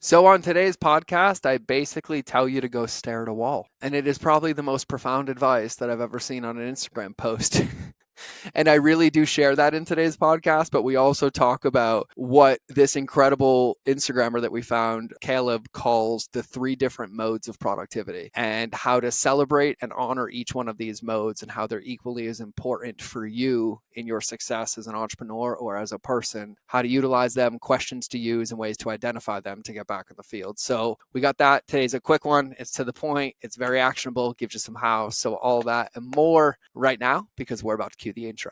So, on today's podcast, I basically tell you to go stare at a wall. And it is probably the most profound advice that I've ever seen on an Instagram post. And I really do share that in today's podcast, but we also talk about what this incredible Instagrammer that we found, Caleb, calls the three different modes of productivity and how to celebrate and honor each one of these modes and how they're equally as important for you in your success as an entrepreneur or as a person, how to utilize them, questions to use, and ways to identify them to get back in the field. So we got that. Today's a quick one. It's to the point. It's very actionable, gives you some how. So all that and more right now, because we're about to cue the intro.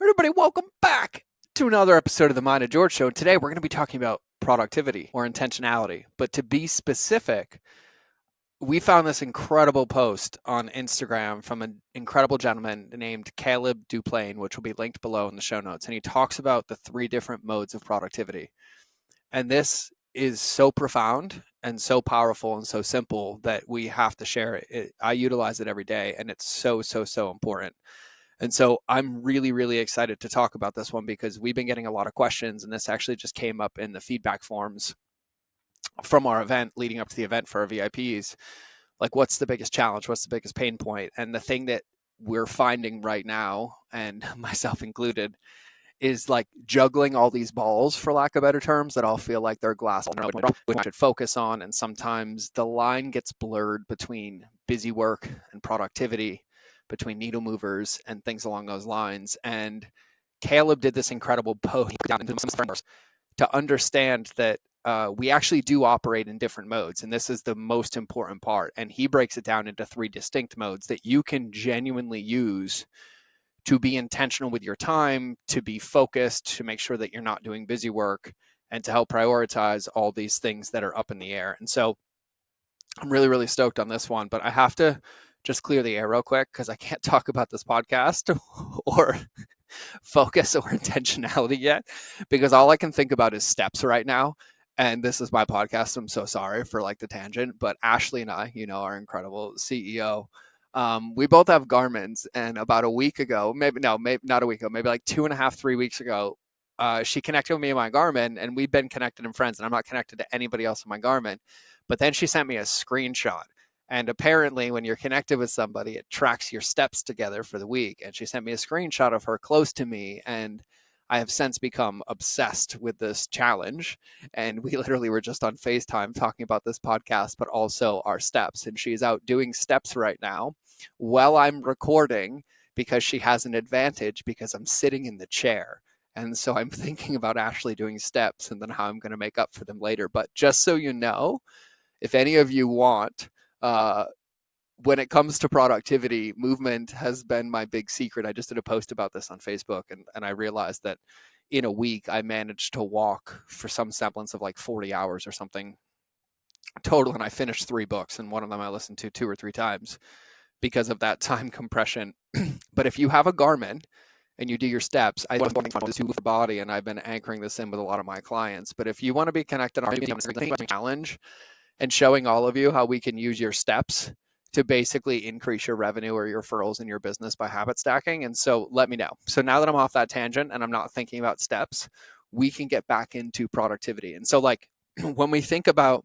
Everybody, welcome back to another episode of the Mind of George Show. And today we're going to be talking about productivity or intentionality. But to be specific, we found this incredible post on Instagram from an incredible gentleman named Caleb Duplane, which will be linked below in the show notes. And he talks about the three different modes of productivity. And this is so profound and so powerful and so simple that we have to share it. I utilize it every day, and it's so important. And so I'm really, really excited to talk about this one because we've been getting a lot of questions, and this actually just came up in the feedback forms from our event leading up to the event for our VIPs. Like, what's the biggest challenge? What's the biggest pain point? And the thing that we're finding right now, and myself included, is like juggling all these balls, for lack of better terms, that all feel like they're glass we should focus on. And sometimes the line gets blurred between busy work and productivity, between needle movers and things along those lines. And Caleb did this incredible post to understand that we actually do operate in different modes. And this is the most important part. And he breaks it down into three distinct modes that you can genuinely use to be intentional with your time, to be focused, to make sure that you're not doing busy work, and to help prioritize all these things that are up in the air. And so I'm really, really stoked on this one, but I have to just clear the air real quick because I can't talk about this podcast or focus or intentionality yet, because all I can think about is steps right now. And this is my podcast. I'm so sorry for like the tangent, but Ashley and I, our incredible CEO, we both have Garmin's, and about a week ago, maybe not a week ago, maybe like 2.5, 3 weeks ago, she connected with me in my Garmin, and we've been connected in friends, and I'm not connected to anybody else in my Garmin. But then she sent me a screenshot. And apparently when you're connected with somebody, it tracks your steps together for the week. And she sent me a screenshot of her close to me. And I have since become obsessed with this challenge. And we literally were just on FaceTime talking about this podcast, but also our steps. And she's out doing steps right now while I'm recording because she has an advantage because I'm sitting in the chair. And so I'm thinking about Ashley doing steps and then how I'm going to make up for them later. But just so you know, if any of you want, when it comes to productivity, movement has been my big secret. I just did a post about this on Facebook, and I realized that in a week I managed to walk for some semblance of like 40 hours or something total, and I finished 3 books, and one of them I listened to 2 or 3 times because of that time compression. But if you have a Garmin and you do your steps, I was going to the body, and I've been anchoring this in with a lot of my clients. But if you want to be connected on a challenge and showing all of you how we can use your steps to basically increase your revenue or your referrals in your business by habit stacking. And so let me know. So now that I'm off that tangent and I'm not thinking about steps, we can get back into productivity. And so like when we think about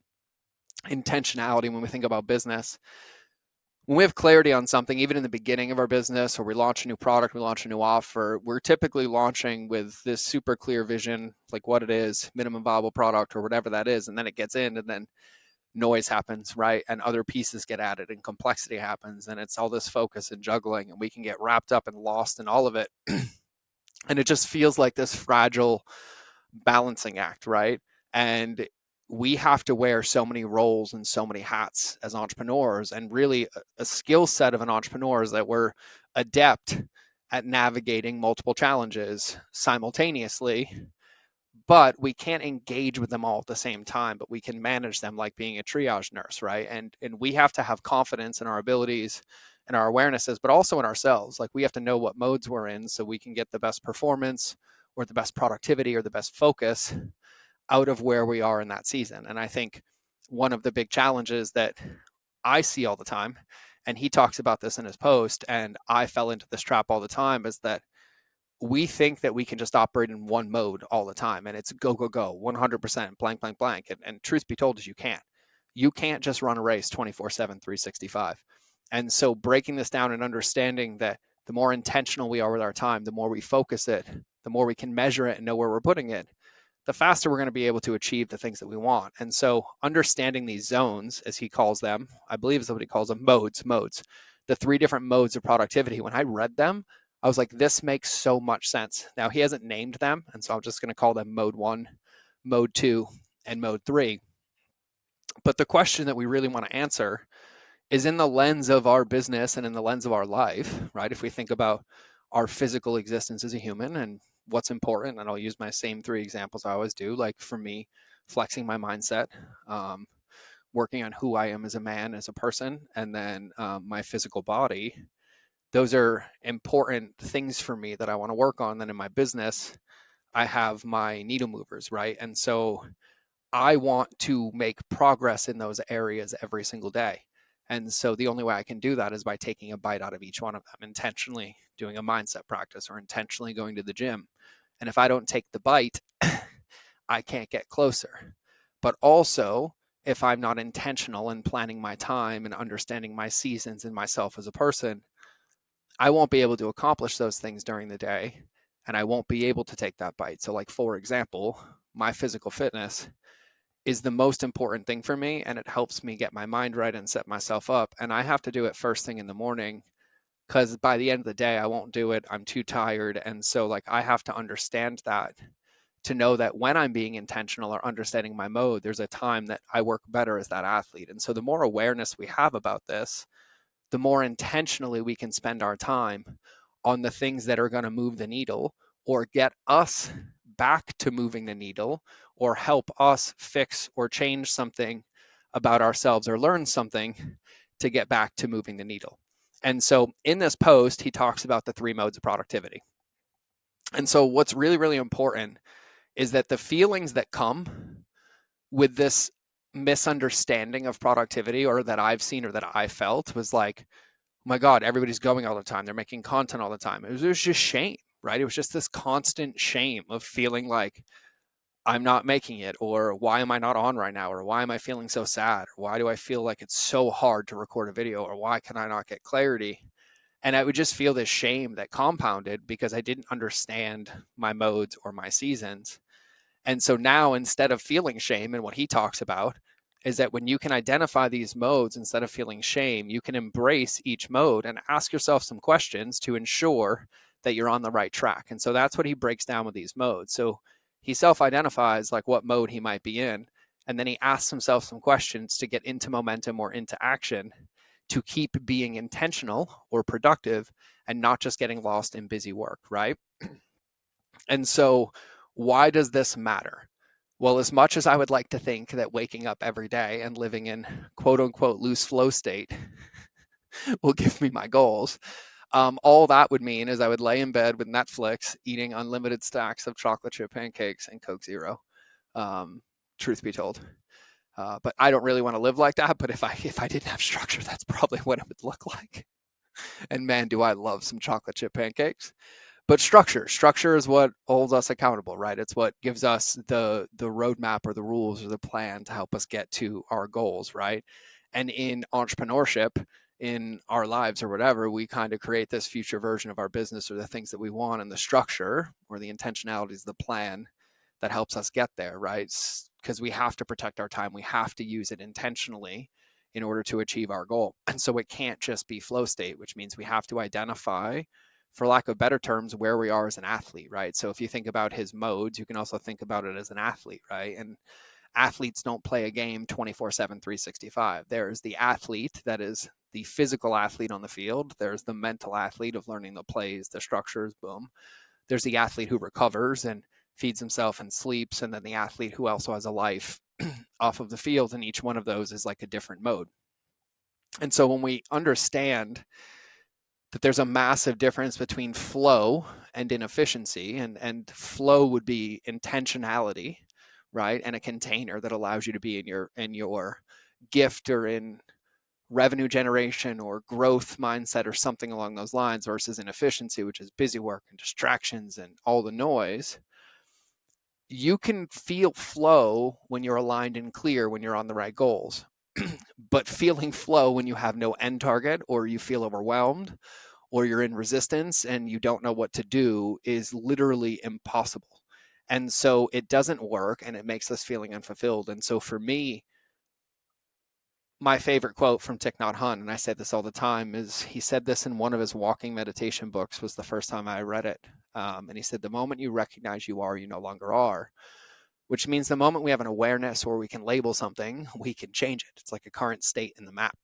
intentionality, when we think about business, when we have clarity on something, even in the beginning of our business, or we launch a new product, we launch a new offer, we're typically launching with this super clear vision, like what it is, minimum viable product or whatever that is. And then it gets in, and then noise happens, right? And other pieces get added and complexity happens, and it's all this focus and juggling, and we can get wrapped up and lost in all of it. And it just feels like this fragile balancing act, right? And we have to wear so many roles and so many hats as entrepreneurs, and really a skill set of an entrepreneur is that we're adept at navigating multiple challenges simultaneously, but we can't engage with them all at the same time, but we can manage them like being a triage nurse, right? And we have to have confidence in our abilities and our awarenesses, but also in ourselves. Like we have to know what modes we're in so we can get the best performance or the best productivity or the best focus out of where we are in that season. And I think one of the big challenges that I see all the time, and he talks about this in his post, and I fell into this trap all the time, is that we think that we can just operate in one mode all the time, and it's go, go, go, 100%, blank, blank, blank. And truth be told is you can't. You can't just run a race 24/7, 365. And so breaking this down and understanding that the more intentional we are with our time, the more we focus it, the more we can measure it and know where we're putting it, the faster we're going to be able to achieve the things that we want. And so understanding these zones, as he calls them, I believe is what he calls them, modes, the 3 different modes of productivity. When I read them, I was like, this makes so much sense. Now, he hasn't named them, and so I'm just going to call them mode 1, mode 2, and mode 3. But the question that we really want to answer is in the lens of our business and in the lens of our life, right? If we think about our physical existence as a human and what's important, and I'll use my same 3 examples I always do, like for me, flexing my mindset, working on who I am as a man, as a person, and then my physical body. Those are important things for me that I want to work on. Then in my business, I have my needle movers, right? And so I want to make progress in those areas every single day. And so the only way I can do that is by taking a bite out of each one of them, intentionally doing a mindset practice or intentionally going to the gym. And if I don't take the bite, I can't get closer. But also, if I'm not intentional in planning my time and understanding my seasons and myself as a person, I won't be able to accomplish those things during the day, and I won't be able to take that bite. So like, for example, my physical fitness is the most important thing for me, and it helps me get my mind right and set myself up. And I have to do it first thing in the morning, because by the end of the day, I won't do it. I'm too tired. And so like, I have to understand that, to know that when I'm being intentional or understanding my mode, there's a time that I work better as that athlete. And so the more awareness we have about this, the more intentionally we can spend our time on the things that are going to move the needle or get us back to moving the needle or help us fix or change something about ourselves or learn something to get back to moving the needle. And so in this post, he talks about the 3 modes of productivity. And so what's really, really important is that the feelings that come with this misunderstanding of productivity, or that I've seen or that I felt, was like, oh my God, everybody's going all the time. They're making content all the time. It was just shame, right? It was just this constant shame of feeling like I'm not making it, or why am I not on right now? Or why am I feeling so sad? Or why do I feel like it's so hard to record a video? Or why can I not get clarity? And I would just feel this shame that compounded because I didn't understand my modes or my seasons. And so now, instead of feeling shame, and what he talks about is that when you can identify these modes, instead of feeling shame, you can embrace each mode and ask yourself some questions to ensure that you're on the right track. And so that's what he breaks down with these modes. So he self-identifies like what mode he might be in, and then he asks himself some questions to get into momentum or into action, to keep being intentional or productive and not just getting lost in busy work, right? And so why does this matter? Well, as much as I would like to think that waking up every day and living in quote unquote loose flow state will give me my goals, all that would mean is I would lay in bed with Netflix, eating unlimited stacks of chocolate chip pancakes and Coke Zero, truth be told. But I don't really want to live like that. But if I didn't have structure, that's probably what it would look like. And man, do I love some chocolate chip pancakes. But structure is what holds us accountable, right? It's what gives us the roadmap or the rules or the plan to help us get to our goals, right? And in entrepreneurship, in our lives or whatever, we kind of create this future version of our business or the things that we want, and the structure or the intentionality is the plan that helps us get there, right? Because we have to protect our time. We have to use it intentionally in order to achieve our goal. And so it can't just be flow state, which means we have to identify, for lack of better terms, where we are as an athlete, right? So if you think about his modes, you can also think about it as an athlete, right? And athletes don't play a game 24/7, 365. There's the athlete that is the physical athlete on the field. There's the mental athlete of learning the plays, the structures, boom. There's the athlete who recovers and feeds himself and sleeps, and then the athlete who also has a life off of the field, and each one of those is like a different mode. And so when we understand that there's a massive difference between flow and inefficiency, and flow would be intentionality, right? And a container that allows you to be in your gift or in revenue generation or growth mindset or something along those lines, versus inefficiency, which is busy work and distractions and all the noise. You can feel flow when you're aligned and clear, when you're on the right goals. But feeling flow when you have no end target, or you feel overwhelmed, or you're in resistance and you don't know what to do, is literally impossible. And so it doesn't work, and it makes us feeling unfulfilled. And so for me, my favorite quote from Thich Nhat Hanh, and I say this all the time, is he said this in one of his walking meditation books, was the first time I read it. And he said, the moment you recognize you are, you no longer are, which means the moment we have an awareness or we can label something, we can change it. It's like a current state in the map.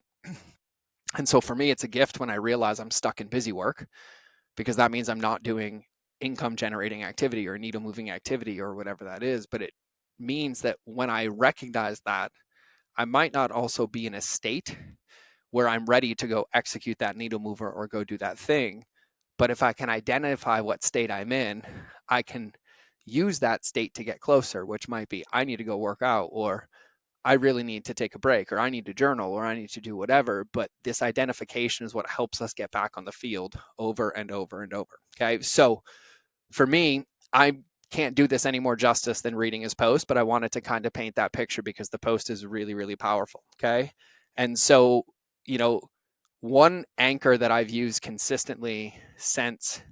And so for me, it's a gift when I realize I'm stuck in busy work, because that means I'm not doing income generating activity or needle moving activity or whatever that is. But it means that when I recognize that, I might not also be in a state where I'm ready to go execute that needle mover or go do that thing. But if I can identify what state I'm in, I can use that state to get closer, which might be I need to go work out, or I really need to take a break, or I need to journal, or I need to do whatever. But this identification is what helps us get back on the field over and over and over. Okay. So for me, I can't do this any more justice than reading his post, but I wanted to kind of paint that picture because the post is really, really powerful. Okay. And so, one anchor that I've used consistently since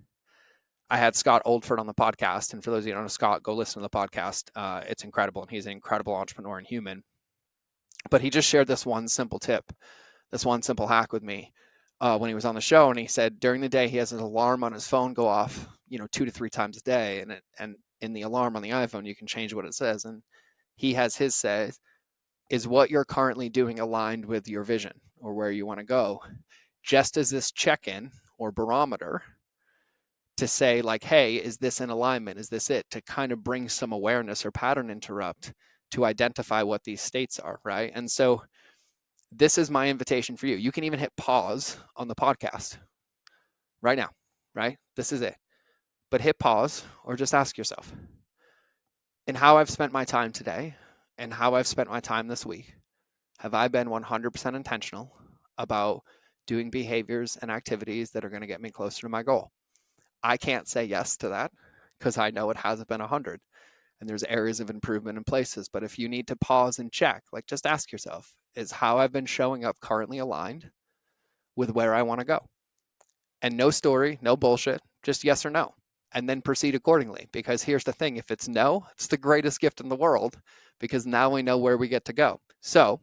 I had Scott Oldford on the podcast, and for those of you who don't know Scott, go listen to the podcast. It's incredible, and he's an incredible entrepreneur and human. But he just shared this one simple tip, this one simple hack with me when he was on the show. And he said during the day, he has an alarm on his phone go off, 2 to 3 times a day. And in the alarm on the iPhone, you can change what it says. And he has his says, is what you're currently doing aligned with your vision or where you want to go? Just as this check-in or barometer to say like, hey, is this in alignment? Is this it? To kind of bring some awareness or pattern interrupt to identify what these states are, right? And so this is my invitation for you. You can even hit pause on the podcast right now, right? This is it. But hit pause or just ask yourself, in how I've spent my time today and how I've spent my time this week, have I been 100% intentional about doing behaviors and activities that are going to get me closer to my goal? I can't say yes to that because I know it hasn't been 100, and there's areas of improvement in places. But if you need to pause and check, like just ask yourself, is how I've been showing up currently aligned with where I want to go? And no story, no bullshit, just yes or no. And then proceed accordingly. Because here's the thing, if it's no, it's the greatest gift in the world, because now we know where we get to go. So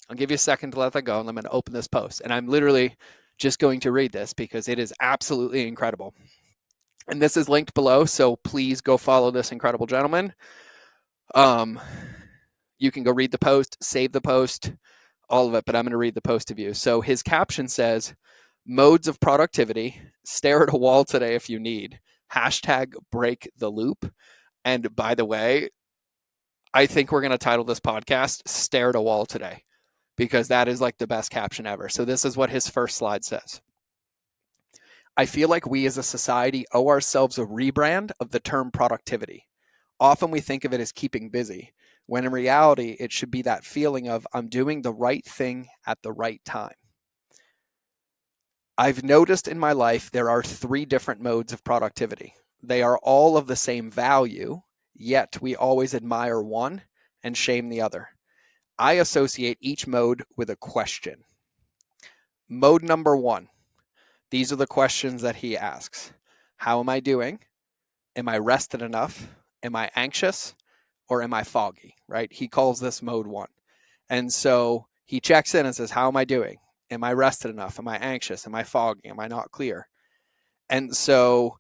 I'll give you a second to let that go, and I'm going to open this post. And I'm literally just going to read this because it is absolutely incredible. And this is linked below, so please go follow this incredible gentleman. You can go read the post, save the post, all of it, but I'm going to read the post to you. So his caption says, modes of productivity, stare at a wall today if you need, #break the loop. And by the way, I think we're going to title this podcast Stare at a Wall Today, because that is like the best caption ever. So this is what his first slide says. I feel like we as a society owe ourselves a rebrand of the term productivity. Often we think of it as keeping busy, when in reality, it should be that feeling of I'm doing the right thing at the right time. I've noticed in my life there are 3 different modes of productivity. They are all of the same value, yet we always admire one and shame the other. I associate each mode with a question. Mode number 1. These are the questions that he asks. How am I doing? Am I rested enough? Am I anxious? Or am I foggy, right? He calls this mode 1. And so he checks in and says, how am I doing? Am I rested enough? Am I anxious? Am I foggy? Am I not clear? And so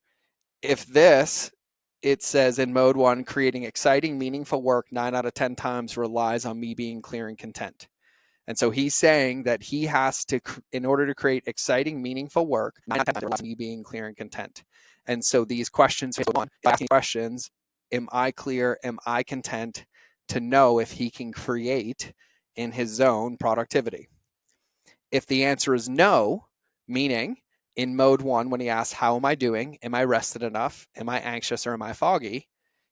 if it says in mode 1, creating exciting, meaningful work 9 out of 10 times relies on me being clear and content. And so he's saying that he has to, in order to create exciting, meaningful work, 9 out of 10 relies on me being clear and content. And so these questions, asking questions, am I clear? Am I content? To know if he can create in his zone productivity. If the answer is no, meaning in mode 1, when he asks, how am I doing? Am I rested enough? Am I anxious or am I foggy?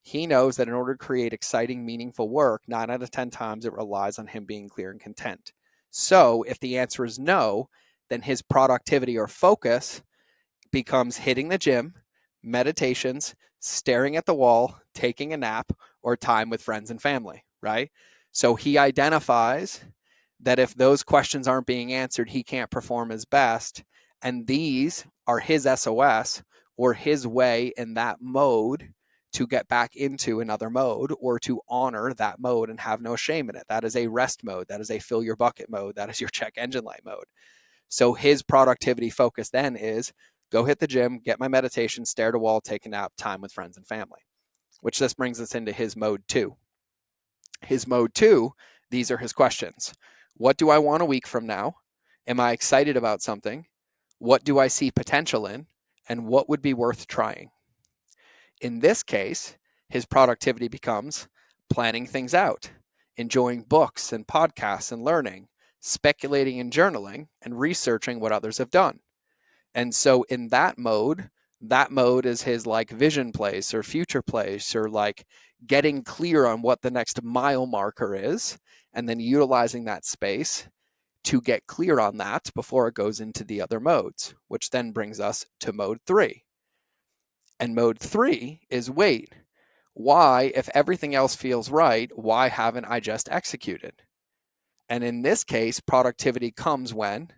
He knows that in order to create exciting, meaningful work, 9 out of 10 times it relies on him being clear and content. So if the answer is no, then his productivity or focus becomes hitting the gym, meditations, staring at the wall, taking a nap, or time with friends and family, right? So he identifies that if those questions aren't being answered, he can't perform his best. And these are his SOS or his way in that mode to get back into another mode or to honor that mode and have no shame in it. That is a rest mode. That is a fill your bucket mode. That is your check engine light mode. So his productivity focus then is go hit the gym, get my meditation, stare at a wall, take a nap, time with friends and family, which this brings us into his mode 2. His mode 2, these are his questions. What do I want a week from now? Am I excited about something? What do I see potential in? And what would be worth trying? In this case, his productivity becomes planning things out, enjoying books and podcasts and learning, speculating and journaling, and researching what others have done. And so in that mode is his like vision place or future place or like getting clear on what the next mile marker is, and then utilizing that space to get clear on that before it goes into the other modes, which then brings us to mode 3. And mode 3 is wait, why, if everything else feels right, why haven't I just executed? And in this case, productivity comes when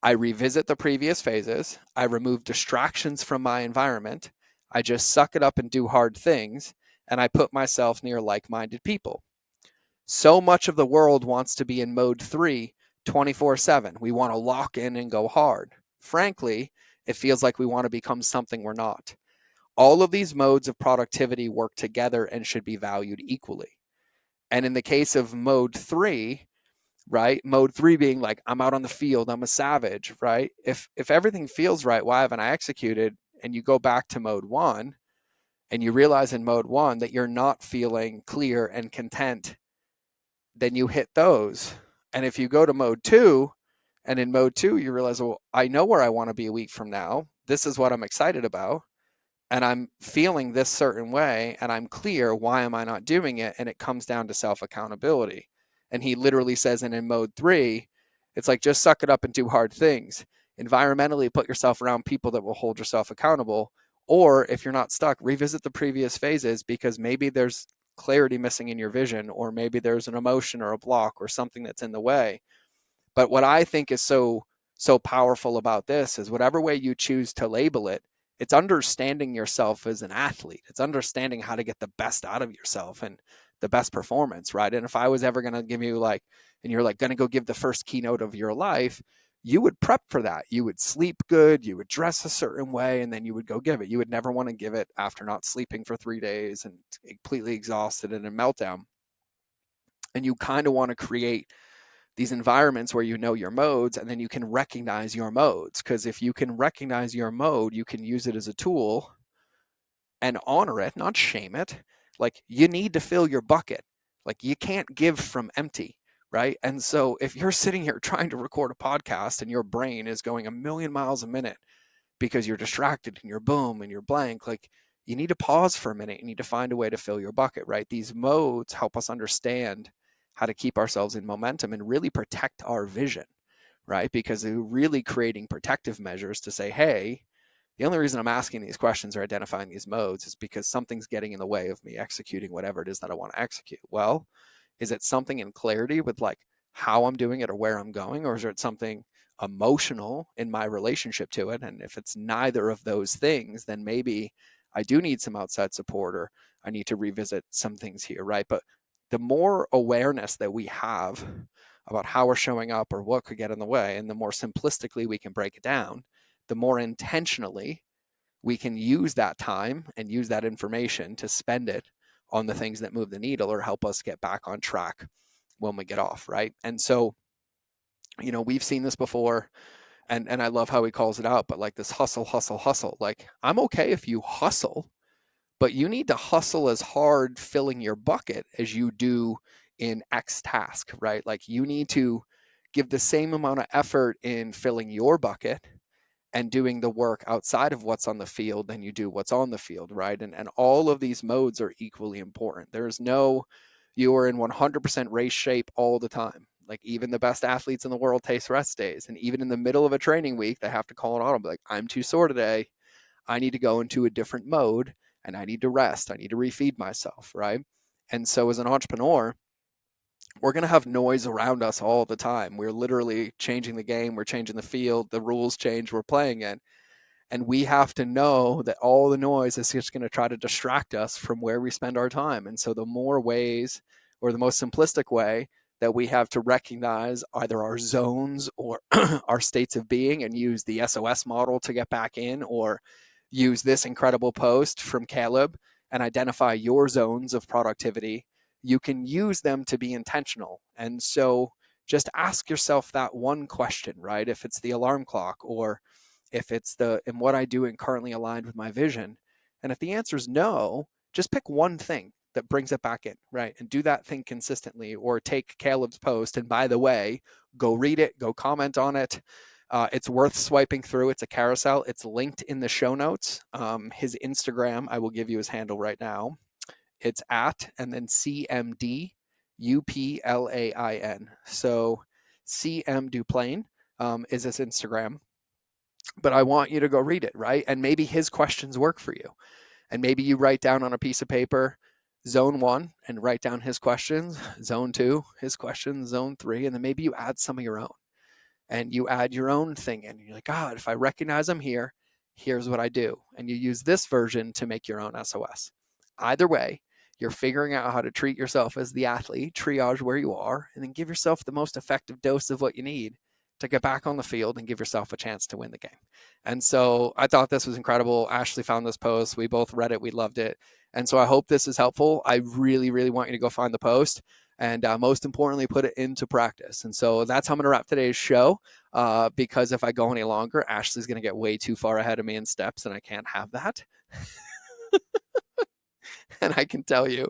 I revisit the previous phases, I remove distractions from my environment, I just suck it up and do hard things, and I put myself near like-minded people. So much of the world wants to be in mode 3 24/7. We want to lock in and go hard. Frankly, it feels like we want to become something we're not. All of these modes of productivity work together and should be valued equally. And in the case of mode 3, right? Mode 3 being like, I'm out on the field, I'm a savage, right? If everything feels right, why haven't I executed? And you go back to mode 1 and you realize in mode 1 that you're not feeling clear and content, then you hit those. And if you go to mode 2, and in mode 2 you realize, well, I know where I want to be a week from now. This is what I'm excited about. And I'm feeling this certain way and I'm clear, why am I not doing it? And it comes down to self-accountability. And he literally says, and in mode 3, it's like, just suck it up and do hard things. Environmentally, put yourself around people that will hold yourself accountable. Or if you're not stuck, revisit the previous phases, because maybe there's clarity missing in your vision, or maybe there's an emotion or a block or something that's in the way. But what I think is so powerful about this is whatever way you choose to label it, it's understanding yourself as an athlete. It's understanding how to get the best out of yourself and the best performance, right? And if I was ever going to give you like, and you're like going to go give the first keynote of your life, you would prep for that. You would sleep good, you would dress a certain way, and then you would go give it. You would never want to give it after not sleeping for 3 days and completely exhausted and in a meltdown. And you kind of want to create these environments where you know your modes, and then you can recognize your modes. Because if you can recognize your mode, you can use it as a tool and honor it, not shame it. Like, you need to fill your bucket. Like, you can't give from empty, right? And so if you're sitting here trying to record a podcast and your brain is going a million miles a minute because you're distracted and you're boom and you're blank, like, you need to pause for a minute. You need to find a way to fill your bucket, right? These modes help us understand how to keep ourselves in momentum and really protect our vision, right? Because they're really creating protective measures to say, hey, the only reason I'm asking these questions or identifying these modes is because something's getting in the way of me executing whatever it is that I want to execute. Well, is it something in clarity with like how I'm doing it or where I'm going? Or is it something emotional in my relationship to it? And if it's neither of those things, then maybe I do need some outside support, or I need to revisit some things here, right? But the more awareness that we have about how we're showing up or what could get in the way, and the more simplistically we can break it down, the more intentionally we can use that time and use that information to spend it on the things that move the needle or help us get back on track when we get off, right? And so, you know, we've seen this before, and I love how he calls it out, but like this hustle, hustle, hustle. Like, I'm okay if you hustle, but you need to hustle as hard filling your bucket as you do in X task, right? Like, you need to give the same amount of effort in filling your bucket and doing the work outside of what's on the field than you do what's on the field, right? And all of these modes are equally important. There's no, you are in 100% race shape all the time. Like even the best athletes in the world take rest days. And even in the middle of a training week, they have to call an audible, like, I'm too sore today. I need to go into a different mode and I need to rest. I need to refeed myself, right? And so as an entrepreneur, we're going to have noise around us all the time. We're literally changing the game. We're changing the field. The rules change. We're playing it. And we have to know that all the noise is just going to try to distract us from where we spend our time. And so the more ways, or the most simplistic way, that we have to recognize either our zones or our states of being and use the SOS model to get back in, or use this incredible post from Caleb and identify your zones of productivity, you can use them to be intentional. And so just ask yourself that one question, right? If it's the alarm clock, or if it's am what I do currently aligned with my vision? And if the answer is no, just pick one thing that brings it back in, right? And do that thing consistently. Or take Caleb's post, and by the way, go read it, go comment on it. It's worth swiping through. It's a carousel. It's linked in the show notes. His Instagram, I will give you his handle right now. It's at, and then CMD UPLAIN. So CM Duplane is his Instagram. But I want you to go read it, right? And maybe his questions work for you. And maybe you write down on a piece of paper zone 1 and write down his questions, zone 2, his questions, zone 3, and then maybe you add some of your own. And you add your own thing in. You're like, God, if I recognize I'm here, here's what I do. And you use this version to make your own SOS. Either way, you're figuring out how to treat yourself as the athlete, triage where you are, and then give yourself the most effective dose of what you need to get back on the field and give yourself a chance to win the game. And so I thought this was incredible. Ashley found this post. We both read it. We loved it. And so I hope this is helpful. I really, really want you to go find the post and most importantly, put it into practice. And so that's how I'm going to wrap today's show, because if I go any longer, Ashley's going to get way too far ahead of me in steps, and I can't have that. And I can tell you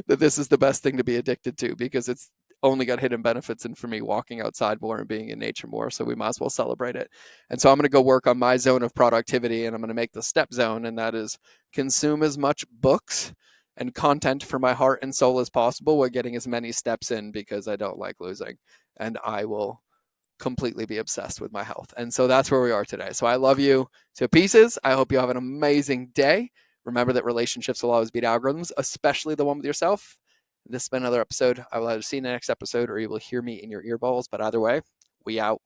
that this is the best thing to be addicted to, because it's only got hidden benefits, and for me, walking outside more and being in nature more. So we might as well celebrate it. And so I'm going to go work on my zone of productivity, and I'm going to make the step zone, and that is consume as much books and content for my heart and soul as possible while getting as many steps in, because I don't like losing, and I will completely be obsessed with my health. And so that's where we are today. So I love you to pieces. I hope you have an amazing day. Remember that relationships will always beat algorithms, especially the one with yourself. This has been another episode. I will either see you in the next episode, or you will hear me in your earballs. But either way, we out.